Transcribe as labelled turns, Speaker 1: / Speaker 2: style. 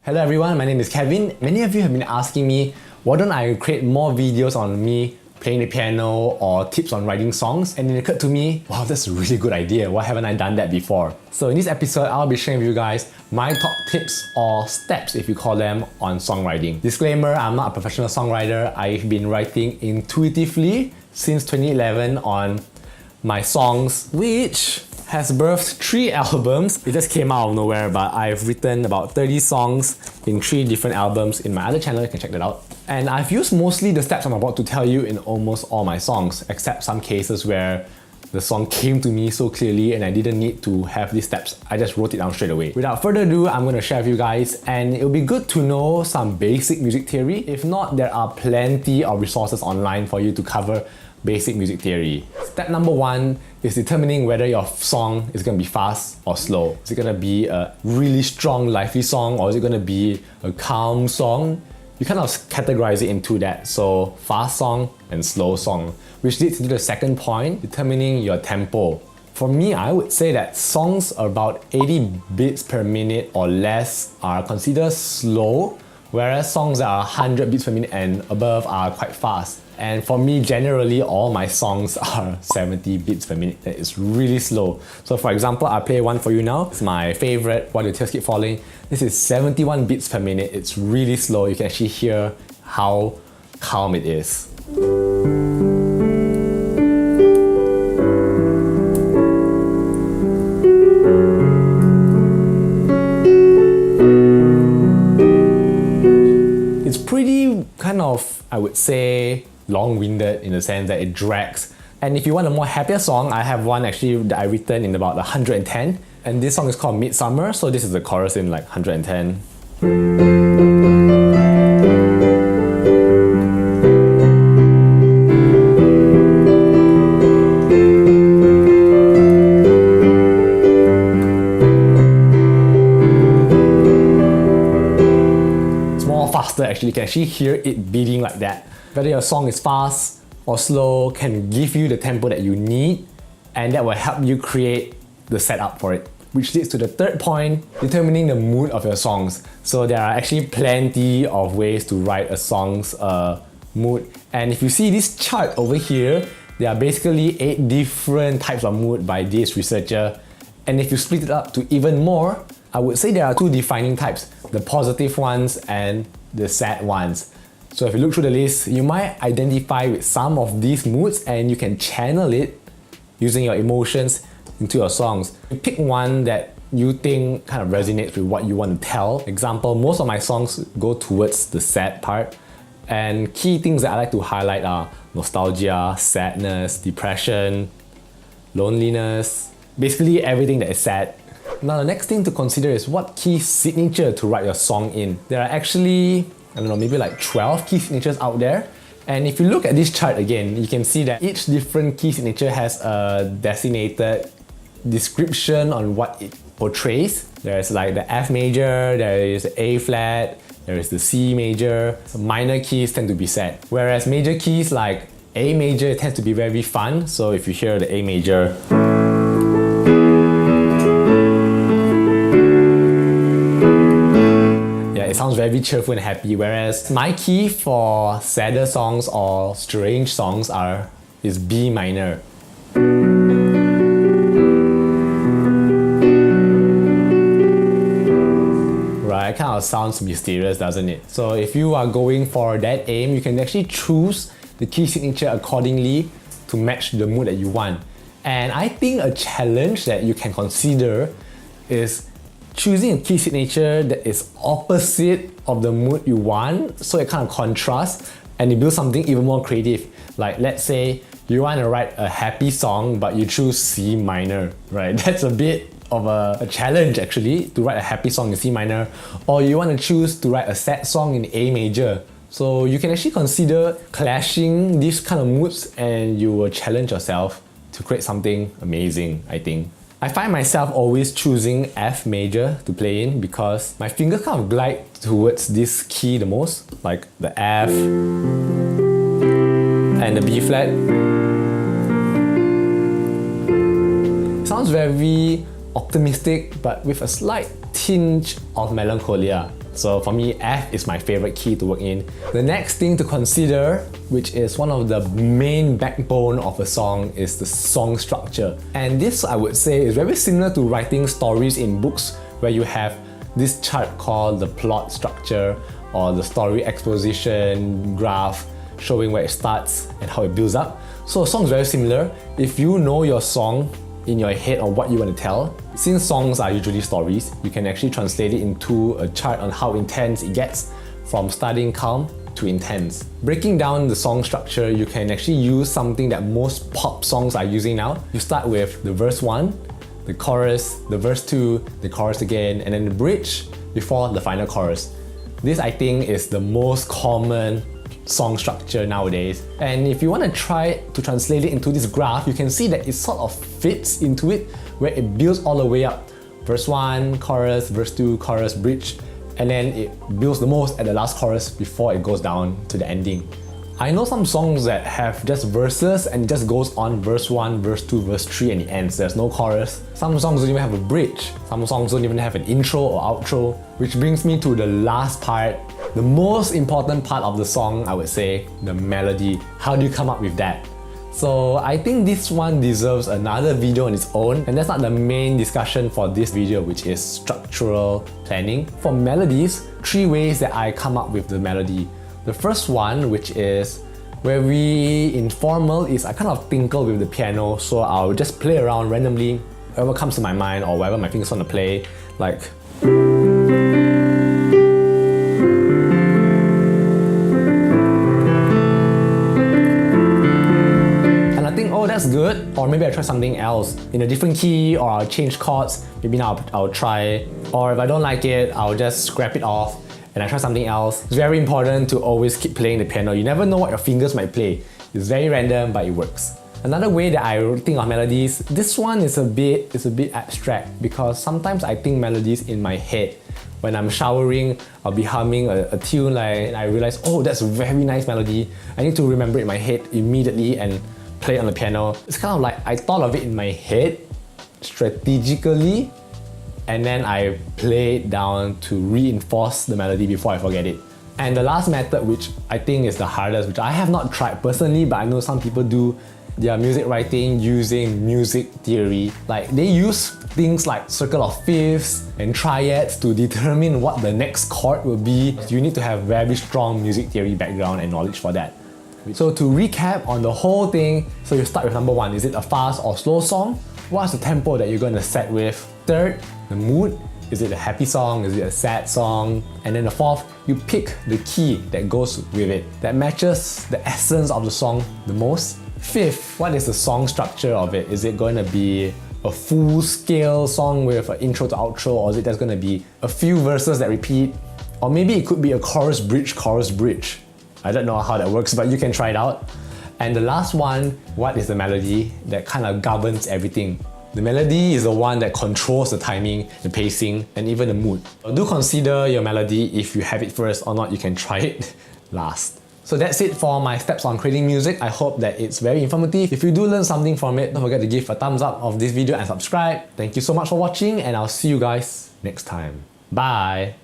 Speaker 1: Hello everyone, my name is Kevin. Many of you have been asking me, why don't I create more videos on me playing the piano or tips on writing songs? And it occurred to me, wow, that's a really good idea. Why haven't I done that before? So in this episode, I'll be sharing with you guys my top tips or steps, if you call them, on songwriting. Disclaimer, I'm not a professional songwriter. I've been writing intuitively since 2011 on my songs, which has birthed 3 albums. It just came out of nowhere, but I've written about 30 songs in 3 different albums in my other channel, you can check that out. And I've used mostly the steps I'm about to tell you in almost all my songs, except some cases where the song came to me so clearly and I didn't need to have these steps. I just wrote it down straight away. Without further ado, I'm going to share with you guys, and it'll be good to know some basic music theory. If not, there are plenty of resources online for you to cover basic music theory. Step number 1 is determining whether your song is going to be fast or slow. Is it going to be a really strong, lively song, or is it going to be a calm song? You kind of categorize it into that. So fast song and slow song, which leads into the second point, determining your tempo. For me, I would say that songs about 80 beats per minute or less are considered slow, whereas songs that are 100 beats per minute and above are quite fast. And for me, generally, all my songs are 70 beats per minute. That is really slow. So for example, I'll play one for you now. It's my favorite, While Your Tears Keep Falling. This is 71 beats per minute. It's really slow. You can actually hear how calm it is. It's pretty kind of, I would say, long-winded in the sense that it drags. And if you want a more happier song, I have one actually that I written in about 110, and this song is called Midsummer, so this is the chorus in like 110. It's more faster actually, you can actually hear it beating like that. Whether your song is fast or slow can give you the tempo that you need, and that will help you create the setup for it. Which leads to the third point, determining the mood of your songs. So there are actually plenty of ways to write a song's mood. And if you see this chart over here, there are basically 8 different types of mood by this researcher. And if you split it up to even more, I would say there are 2 defining types, the positive ones and the sad ones. So if you look through the list, you might identify with some of these moods and you can channel it using your emotions into your songs. You pick one that you think kind of resonates with what you want to tell. Example, most of my songs go towards the sad part, and key things that I like to highlight are nostalgia, sadness, depression, loneliness, basically everything that is sad. Now the next thing to consider is what key signature to write your song in. There are actually, I don't know, maybe like 12 key signatures out there. And if you look at this chart again, you can see that each different key signature has a designated description on what it portrays. There's like the F major, there is the A flat, there is the C major. So minor keys tend to be sad. Whereas major keys like A major tends to be very fun. So if you hear the A major, it sounds very cheerful and happy, whereas my key for sadder songs or strange songs is B minor. Right, it kind of sounds mysterious, doesn't it? So if you are going for that aim, you can actually choose the key signature accordingly to match the mood that you want. And I think a challenge that you can consider is choosing a key signature that is opposite of the mood you want, so it kind of contrasts and you build something even more creative. Like let's say you want to write a happy song but you choose C minor, right? That's a bit of a challenge actually, to write a happy song in C minor. Or you want to choose to write a sad song in A major. So you can actually consider clashing these kind of moods and you will challenge yourself to create something amazing, I think. I find myself always choosing F major to play in because my fingers kind of glide towards this key the most, like the F and the B flat. It sounds very optimistic but with a slight tinge of melancholia. So for me, F is my favorite key to work in. The next thing to consider, which is one of the main backbone of a song, is the song structure. And this, I would say, is very similar to writing stories in books, where you have this chart called the plot structure or the story exposition graph showing where it starts and how it builds up. So a song is very similar. If you know your song in your head or what you want to tell, since songs are usually stories, you can actually translate it into a chart on how intense it gets from starting calm to intense. Breaking down the song structure, you can actually use something that most pop songs are using now. You start with the verse 1, the chorus, the verse 2, the chorus again, and then the bridge before the final chorus. This, I think, is the most common song structure nowadays. And if you want to try to translate it into this graph, you can see that it sort of fits into it, where it builds all the way up. Verse 1, chorus, verse 2, chorus, bridge, and then it builds the most at the last chorus before it goes down to the ending. I know some songs that have just verses and it just goes on verse 1, verse 2, verse 3 and it ends. There's no chorus. Some songs don't even have a bridge. Some songs don't even have an intro or outro. Which brings me to the last part, the most important part of the song, I would say, the melody. How do you come up with that? So I think this one deserves another video on its own, and that's not the main discussion for this video, which is structural planning. For melodies, 3 ways that I come up with the melody. The first one, which is very informal, is I kind of tinkle with the piano, so I'll just play around randomly, whatever comes to my mind or whatever my fingers want to play, like. And I think, oh, that's good, or maybe I try something else in a different key, or I'll change chords, maybe now I'll try, or if I don't like it, I'll just scrap it off and I try something else. It's very important to always keep playing the piano. You never know what your fingers might play. It's very random, but it works. Another way that I think of melodies, this one is a bit abstract, because sometimes I think melodies in my head. When I'm showering, I'll be humming a tune and I realize, oh, that's a very nice melody. I need to remember it in my head immediately and play it on the piano. It's kind of like I thought of it in my head strategically, and then I play it down to reinforce the melody before I forget it. And the last method, which I think is the hardest, which I have not tried personally, but I know some people do, their music writing using music theory. Like they use things like circle of fifths and triads to determine what the next chord will be. You need to have very strong music theory background and knowledge for that. So to recap on the whole thing, so you start with number 1, is it a fast or slow song? What's the tempo that you're going to set with? Third, the mood. Is it a happy song? Is it a sad song? And then the fourth, you pick the key that goes with it, that matches the essence of the song the most. Fifth, what is the song structure of it? Is it going to be a full-scale song with an intro to outro, or is it just going to be a few verses that repeat? Or maybe it could be a chorus, bridge. I don't know how that works, but you can try it out. And the last one, what is the melody that kind of governs everything? The melody is the one that controls the timing, the pacing, and even the mood. So do consider your melody. If you have it first or not, you can try it last. So that's it for my steps on creating music. I hope that it's very informative. If you do learn something from it, don't forget to give a thumbs up of this video and subscribe. Thank you so much for watching, and I'll see you guys next time. Bye!